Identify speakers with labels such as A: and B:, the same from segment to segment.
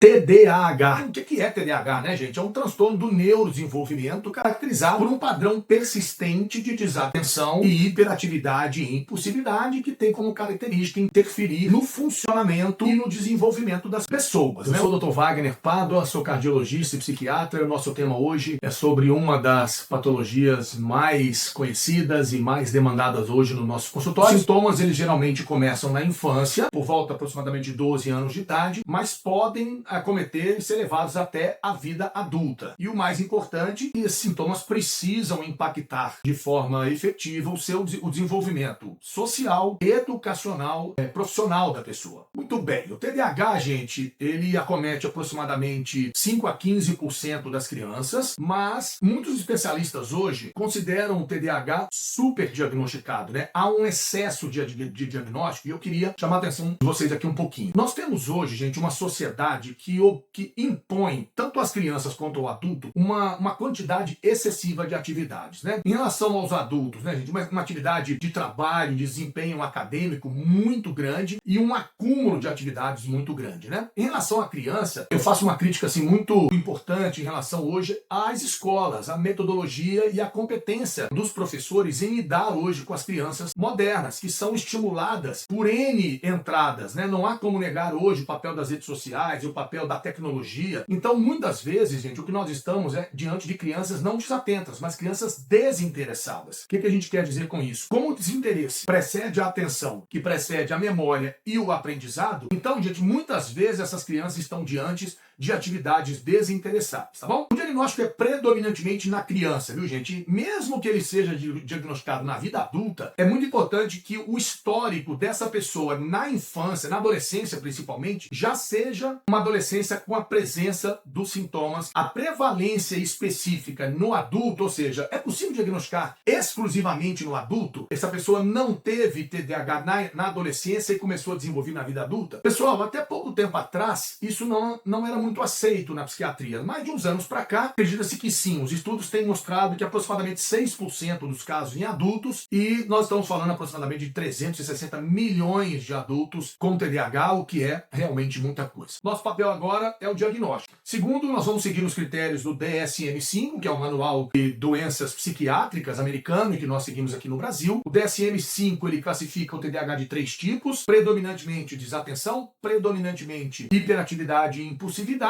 A: TDAH. O que é TDAH, né, gente? É um transtorno do neurodesenvolvimento caracterizado por um padrão persistente de desatenção e hiperatividade e impulsividade que tem como característica interferir no funcionamento e no desenvolvimento das pessoas. Eu sou o Dr. Wagner Pádua, sou cardiologista e psiquiatra. O nosso tema hoje é sobre uma das patologias mais conhecidas e mais demandadas hoje no nosso consultório. Os sintomas, eles geralmente começam na infância, por volta aproximadamente de 12 anos de idade, mas podem acometer e ser levados até a vida adulta. E o mais importante, esses sintomas precisam impactar de forma efetiva o desenvolvimento social, educacional, profissional da pessoa. Muito bem, o TDAH, gente, ele acomete aproximadamente 5 a 15% das crianças, mas muitos especialistas hoje consideram o TDAH super diagnosticado, né? Há um excesso de diagnóstico e eu queria chamar a atenção de vocês aqui um pouquinho. Nós temos hoje, gente, uma sociedade que impõe, tanto às crianças quanto ao adulto, uma quantidade excessiva de atividades, né? Em relação aos adultos, né, gente, uma atividade de trabalho, de desempenho acadêmico muito grande e um acúmulo de atividades muito grande, né? Em relação à criança, eu faço uma crítica, assim, muito importante em relação hoje às escolas, à metodologia e à competência dos professores em lidar hoje com as crianças modernas, que são estimuladas por N entradas, né? Não há como negar hoje o papel das redes sociais e o papel da tecnologia. Então, muitas vezes, gente, o que nós estamos é diante de crianças não desatentas, mas crianças desinteressadas. O que a gente quer dizer com isso? Como o desinteresse precede a atenção, que precede a memória e o aprendizado, então, gente, muitas vezes essas crianças estão diante de atividades desinteressadas, tá bom? O diagnóstico é predominantemente na criança, viu, gente? Mesmo que ele seja diagnosticado na vida adulta, é muito importante que o histórico dessa pessoa na infância, na adolescência principalmente, já seja uma adolescência com a presença dos sintomas. A prevalência específica no adulto, ou seja, é possível diagnosticar exclusivamente no adulto? Essa pessoa não teve TDAH na adolescência e começou a desenvolver na vida adulta? Pessoal, até pouco tempo atrás, isso não era muito aceito na psiquiatria. Mais de uns anos para cá, acredita-se que sim. Os estudos têm mostrado que aproximadamente 6% dos casos em adultos, e nós estamos falando aproximadamente de 360 milhões de adultos com TDAH, o que é realmente muita coisa. Nosso papel agora é o diagnóstico. Segundo, nós vamos seguir os critérios do DSM-5, que é o Manual de Doenças Psiquiátricas americano, e que nós seguimos aqui no Brasil. O DSM-5, ele classifica o TDAH de 3 tipos: predominantemente desatenção, predominantemente hiperatividade e impulsividade,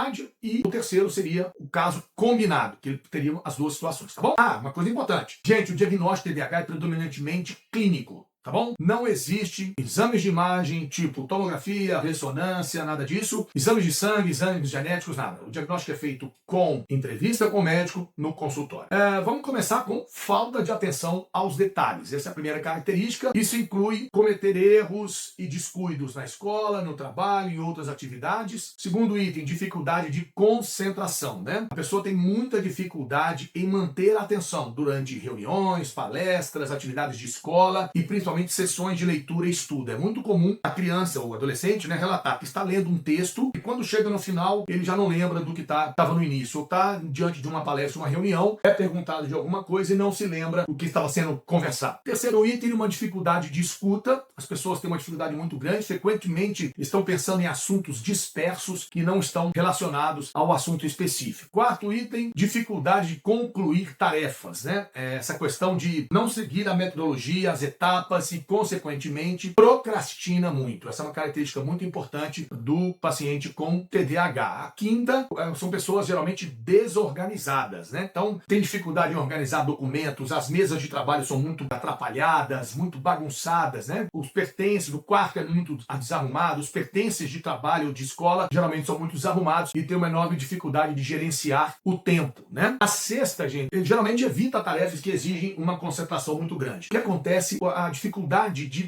A: e o terceiro seria o caso combinado, que teriam as duas situações, tá bom? Uma coisa importante. Gente, o diagnóstico de TDAH é predominantemente clínico. Tá bom? Não existe exames de imagem, tipo tomografia, ressonância, nada disso. Exames de sangue, exames genéticos, nada. O diagnóstico é feito com entrevista com o médico no consultório. Vamos começar com falta de atenção aos detalhes. Essa é a primeira característica. Isso inclui cometer erros e descuidos na escola, no trabalho, em outras atividades. Segundo item, dificuldade de concentração, né? A pessoa tem muita dificuldade em manter a atenção durante reuniões, palestras, atividades de escola e principalmente sessões de leitura e estudo. É muito comum a criança ou adolescente, né, relatar que está lendo um texto e quando chega no final ele já não lembra do que estava no início, ou está diante de uma palestra, uma reunião, é perguntado de alguma coisa e não se lembra do que estava sendo conversado. Terceiro item, uma dificuldade de escuta. As pessoas têm uma dificuldade muito grande, frequentemente estão pensando em assuntos dispersos que não estão relacionados ao assunto específico. Quarto item, dificuldade de concluir tarefas, né? Essa questão de não seguir a metodologia, as etapas, e, consequentemente, procrastina muito. Essa é uma característica muito importante do paciente com TDAH. A quinta, são pessoas geralmente desorganizadas, né? Então, tem dificuldade em organizar documentos, as mesas de trabalho são muito atrapalhadas, muito bagunçadas, né? Os pertences do quarto é muito desarrumado, os pertences de trabalho ou de escola geralmente são muito desarrumados e tem uma enorme dificuldade de gerenciar o tempo, né? A sexta, gente, ele geralmente evita tarefas que exigem uma concentração muito grande. O que acontece? A dificuldade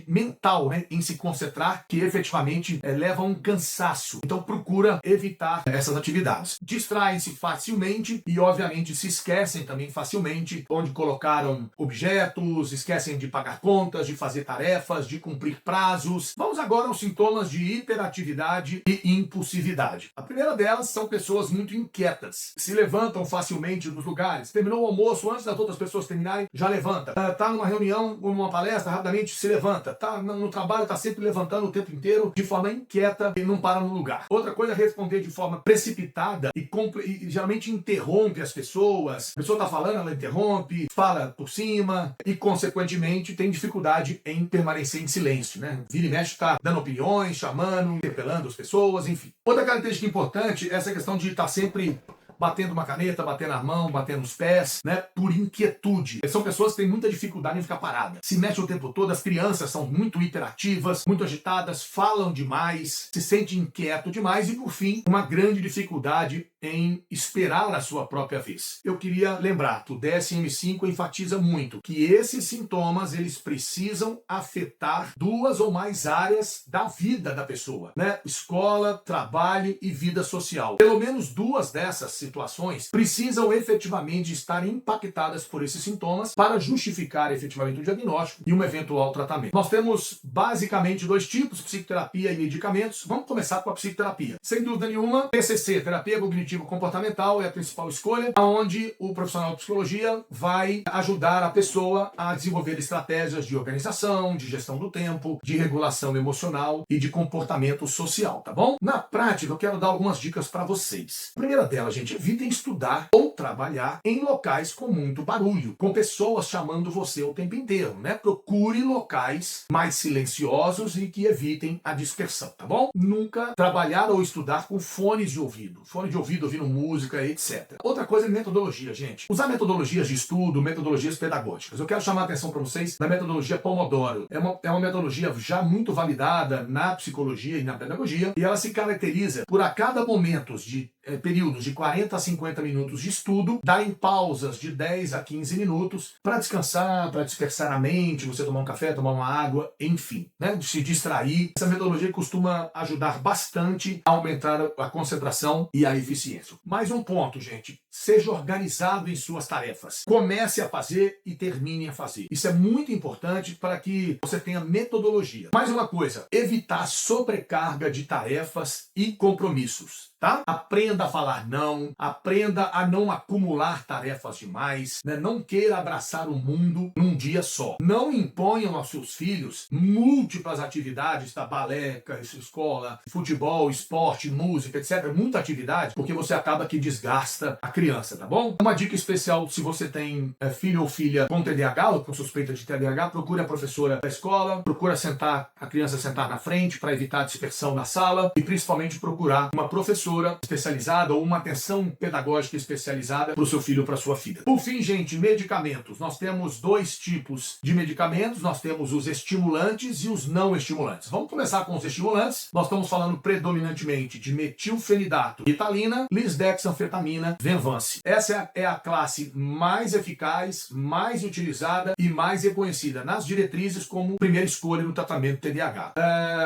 A: mental, né, em se concentrar, que efetivamente leva a um cansaço. Então procura evitar essas atividades. Distraem-se facilmente e obviamente se esquecem também facilmente onde colocaram objetos, esquecem de pagar contas, de fazer tarefas, de cumprir prazos. Vamos agora aos sintomas de hiperatividade e impulsividade. A primeira delas são pessoas muito inquietas. Se levantam facilmente nos lugares. Terminou o almoço, antes das outras pessoas terminarem, já levanta. Está numa reunião ou numa palestra, rapidamente repetidamente se levanta, tá no trabalho, tá sempre levantando o tempo inteiro de forma inquieta e não para no lugar. Outra coisa é responder de forma precipitada e geralmente interrompe as pessoas. A pessoa tá falando, ela interrompe, fala por cima e, consequentemente, tem dificuldade em permanecer em silêncio, né? Vira e mexe, tá dando opiniões, chamando, interpelando as pessoas, enfim. Outra característica importante é essa questão de estar sempre batendo uma caneta, batendo a mão, batendo os pés, né? Por inquietude. São pessoas que têm muita dificuldade em ficar parada. Se mexem o tempo todo, as crianças são muito hiperativas, muito agitadas, falam demais, se sentem inquieto demais e, por fim, uma grande dificuldade em esperar a sua própria vez. Eu queria lembrar que o DSM-5 enfatiza muito que esses sintomas, eles precisam afetar 2 ou mais áreas da vida da pessoa, né? Escola, trabalho e vida social. Pelo menos 2 dessas situações precisam efetivamente estar impactadas por esses sintomas para justificar efetivamente o diagnóstico e um eventual tratamento. Nós temos basicamente 2 tipos, psicoterapia e medicamentos. Vamos começar com a psicoterapia. Sem dúvida nenhuma, TCC, terapia cognitivo-comportamental, é a principal escolha, onde o profissional de psicologia vai ajudar a pessoa a desenvolver estratégias de organização, de gestão do tempo, de regulação emocional e de comportamento social, tá bom? Na prática, eu quero dar algumas dicas para vocês. A primeira delas, gente, evitem estudar ou trabalhar em locais com muito barulho, com pessoas chamando você o tempo inteiro, né? Procure locais mais silenciosos e que evitem a dispersão, tá bom? Nunca trabalhar ou estudar com fones de ouvido. Fone de ouvido, ouvindo música, etc. Outra coisa é metodologia, gente. Usar metodologias de estudo, metodologias pedagógicas. Eu quero chamar a atenção para vocês da metodologia Pomodoro. É uma metodologia já muito validada na psicologia e na pedagogia, e ela se caracteriza por, a cada momento de períodos de 40 a 50 minutos de estudo, dar em pausas de 10 a 15 minutos para descansar, para dispersar a mente, você tomar um café, tomar uma água, enfim, né? Se distrair. Essa metodologia costuma ajudar bastante a aumentar a concentração e a eficiência. Mais um ponto, gente. Seja organizado em suas tarefas. Comece a fazer e termine a fazer. Isso é muito importante para que você tenha metodologia. Mais uma coisa, evitar sobrecarga de tarefas e compromissos, tá? Aprenda a falar não, aprenda a não acumular tarefas demais, né? Não queira abraçar o mundo num dia só. Não imponham aos seus filhos múltiplas atividades, tá? Balé, escola, futebol, esporte, música, etc. Muita atividade, porque você acaba que desgasta a criança, tá bom? Uma dica especial, se você tem filho ou filha com TDAH ou com suspeita de TDAH, procure a professora da escola, procura a criança sentar na frente para evitar a dispersão na sala e principalmente procurar uma professora especializada ou uma atenção pedagógica especializada para o seu filho ou para a sua filha. Por fim, gente, medicamentos. Nós temos 2 tipos de medicamentos. Nós temos os estimulantes e os não estimulantes. Vamos começar com os estimulantes. Nós estamos falando predominantemente de metilfenidato, Ritalina, lisdexanfetamina, Venvance. Essa é a classe mais eficaz, mais utilizada e mais reconhecida nas diretrizes como primeira escolha no tratamento TDAH.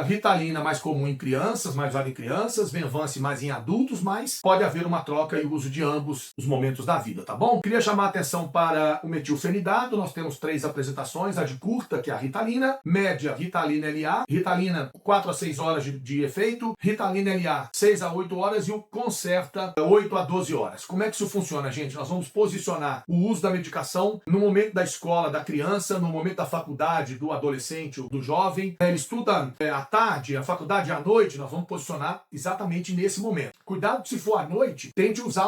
A: Ritalina mais comum em crianças, mais usada em crianças, Venvance mais em adultos, mas pode haver uma troca e uso de ambos os momentos da vida, tá bom? Queria chamar a atenção para o metilfenidato. Nós temos 3 apresentações, a de curta, que é a Ritalina, média, Ritalina LA, Ritalina 4 a 6 horas de efeito, Ritalina LA 6 a 8 horas e o Concerta 8 a 12 horas. Como é que isso funciona, gente? Nós vamos posicionar o uso da medicação no momento da escola da criança, no momento da faculdade do adolescente ou do jovem. Ele estuda à tarde, a faculdade à noite, nós vamos posicionar exatamente nesse momento. Cuidado que, se for à noite, tente usar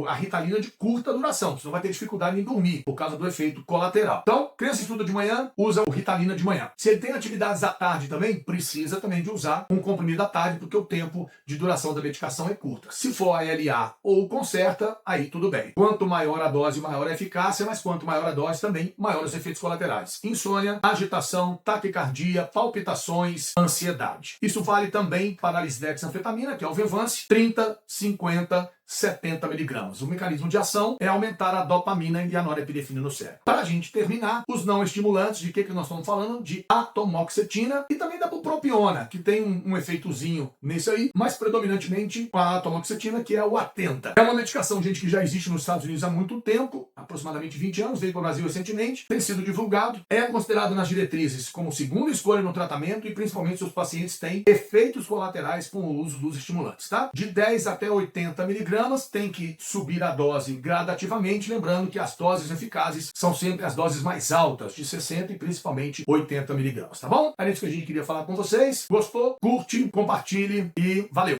A: a Ritalina de curta duração, você não vai ter dificuldade em dormir por causa do efeito colateral. Então, criança estuda de manhã, usa o Ritalina de manhã. Se ele tem atividades à tarde também, precisa também de usar um comprimido à tarde, porque o tempo de duração da medicação é curta. Se for a LA ou Concerta, aí tudo bem. Quanto maior a dose, maior a eficácia, mas quanto maior a dose também, maior os efeitos colaterais. Insônia, agitação, taquicardia, palpitações, ansiedade. Isso vale também para a lisdexanfetamina, que é o Venvance, 30, 50, 70 miligramas. O mecanismo de ação é aumentar a dopamina e a norepinefrina no cérebro. Para a gente terminar, os não estimulantes, de que nós estamos falando? De atomoxetina e também da bupropiona, que tem um efeitozinho nesse aí, mas predominantemente com a atomoxetina, que é o Atenta. É uma medicação, gente, que já existe nos Estados Unidos há muito tempo, aproximadamente 20 anos, veio para o Brasil recentemente, tem sido divulgado, é considerado nas diretrizes como segunda escolha no tratamento e principalmente se os pacientes têm efeitos colaterais com o uso dos estimulantes, tá? De 10 até 80 miligramas miligramas, tem que subir a dose gradativamente, lembrando que as doses eficazes são sempre as doses mais altas, de 60 e principalmente 80 miligramas, tá bom? Era isso que a gente queria falar com vocês. Gostou? Curte, compartilhe e valeu!